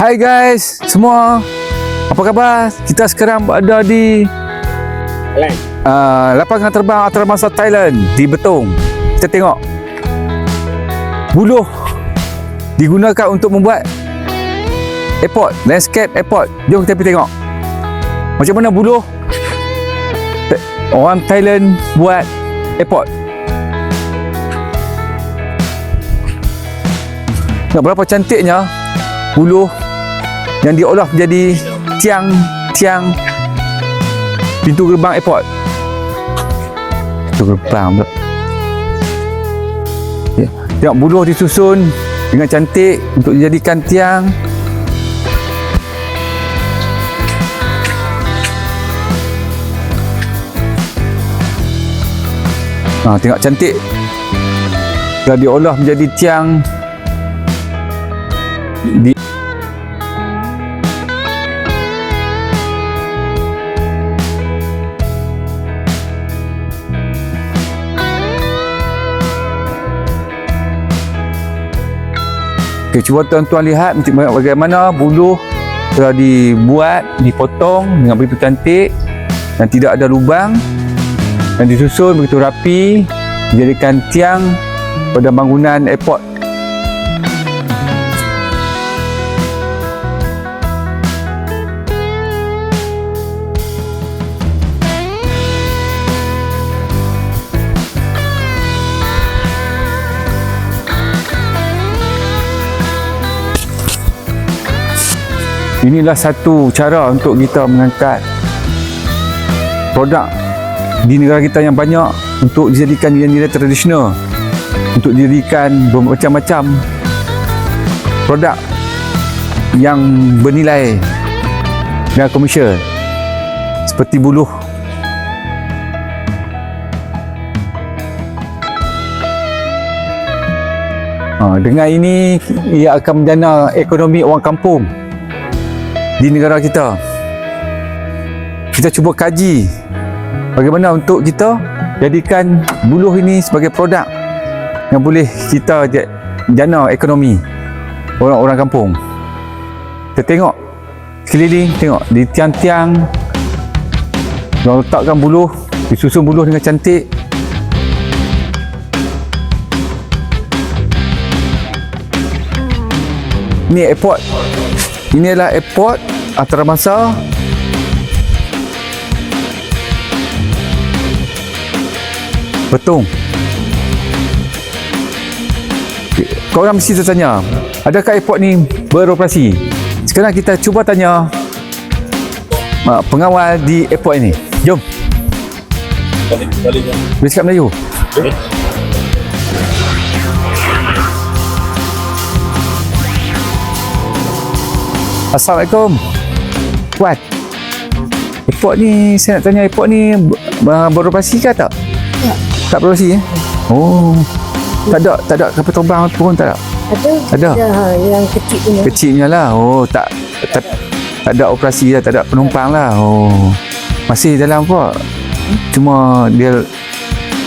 Hai guys, semua. Apa khabar? Kita sekarang berada di lapangan terbang antarabangsa Thailand di Betong. Kita tengok buluh digunakan untuk membuat airport, landscape airport. Jom kita pergi tengok macam mana buluh orang Thailand buat airport. Tengok berapa cantiknya buluh yang diolah menjadi tiang pintu gerbang airport. Pintu gerbang pula. Ya. Tengok buluh disusun dengan cantik untuk dijadikan tiang. Tengok cantik. Dah diolah menjadi tiang di Okay, cuba tuan-tuan lihat bagaimana buluh telah dibuat, dipotong dengan begitu cantik dan tidak ada lubang dan disusun begitu rapi, dijadikan tiang pada bangunan airport. Inilah satu cara untuk kita mengangkat produk di negara kita yang banyak untuk dijadikan nilai-nilai tradisional, untuk dijadikan bermacam-macam produk yang bernilai dan komersial seperti buluh. Dengan ini ia akan menjana ekonomi orang kampung di negara kita. Kita cuba kaji bagaimana untuk kita jadikan buluh ini sebagai produk yang boleh kita jana ekonomi orang-orang kampung. Kita tengok sekeliling, tengok di tiang-tiang orang letakkan buluh, disusun buluh dengan cantik. Ini airport. Ini adalah airport antarabangsa Betong. Kau orang mesti tertanya, adakah airport ni beroperasi? Sekarang kita cuba tanya pengawal di airport ini. Jom. Boleh cakap Melayu? Assalamualaikum. Puan, airport ni, saya nak tanya, airport ni beroperasi ke tak? Tak. Tak beroperasi Oh. Tak ada kapal terbang pun tak ada? Ada. Yang kecil punya. Kecil punya lah. Oh, tak ada operasi lah, tak ada penumpang lah. Oh. Masih dalam apa? Cuma dia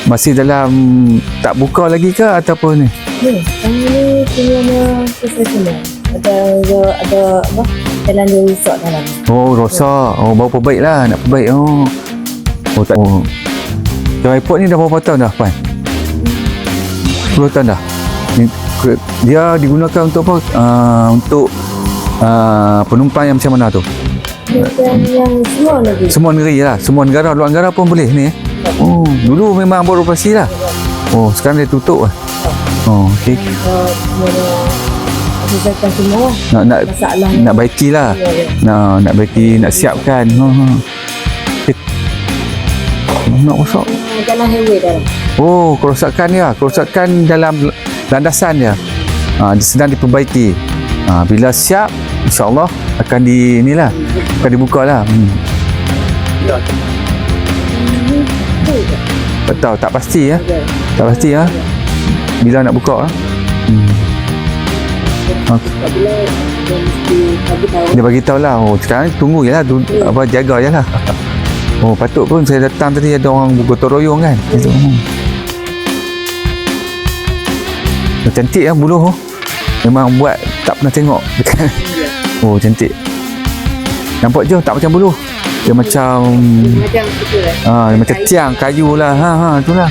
masih dalam, tak buka lagi ke ataupun ni? Ya, sekarang ni punya profesional. Ada apa? Jalan dia rosak dalam. Oh, rosak. Oh, baru perbaik lah. Nak perbaik. Oh, tak. Oh. Dalam airport ni dah berapa tahun dah, Puan? 10 tahun dah. Dia digunakan untuk apa? Untuk penumpang yang macam mana tu? Yang semua negeri. Semua negeri lah. Semua negara, luar negara pun boleh ni. Oh, dulu memang beroperasi lah. Oh, sekarang dia tutup lah. Oh, okey. Semua Nak baiki lah. Nak baiki, nak siapkan. Nak rosak. Jalan highway dalam. Oh, kerosakan dia. Kerosakan dalam landasan dia. Sedang diperbaiki. Bila siap, insya-Allah akan akan dibuka lah. Tak tahu, tak pasti ya. Tak pasti ya. Bila nak buka dia bagi tahu lah. Oh, sekarang tunggu je lah, jaga je lah. Oh, patut pun saya datang tadi ada orang bergotong royong kan. Cantik lah buluh. Memang buat tak pernah tengok Oh, cantik. Nampak je tak macam buluh. Dia macam Macam kita dia macam tiang kayu lah. Itulah.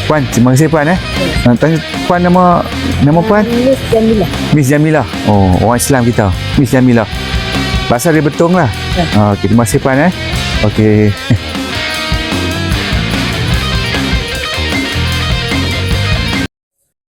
Puan, terima kasih Puan tanya Puan nama Puan? Miss Jamilah. Miss Jamilah. Oh, orang Islam kita. Miss Jamilah. Bahasa dia Betong lah. Ya. Okey, terima kasih Puan Okey.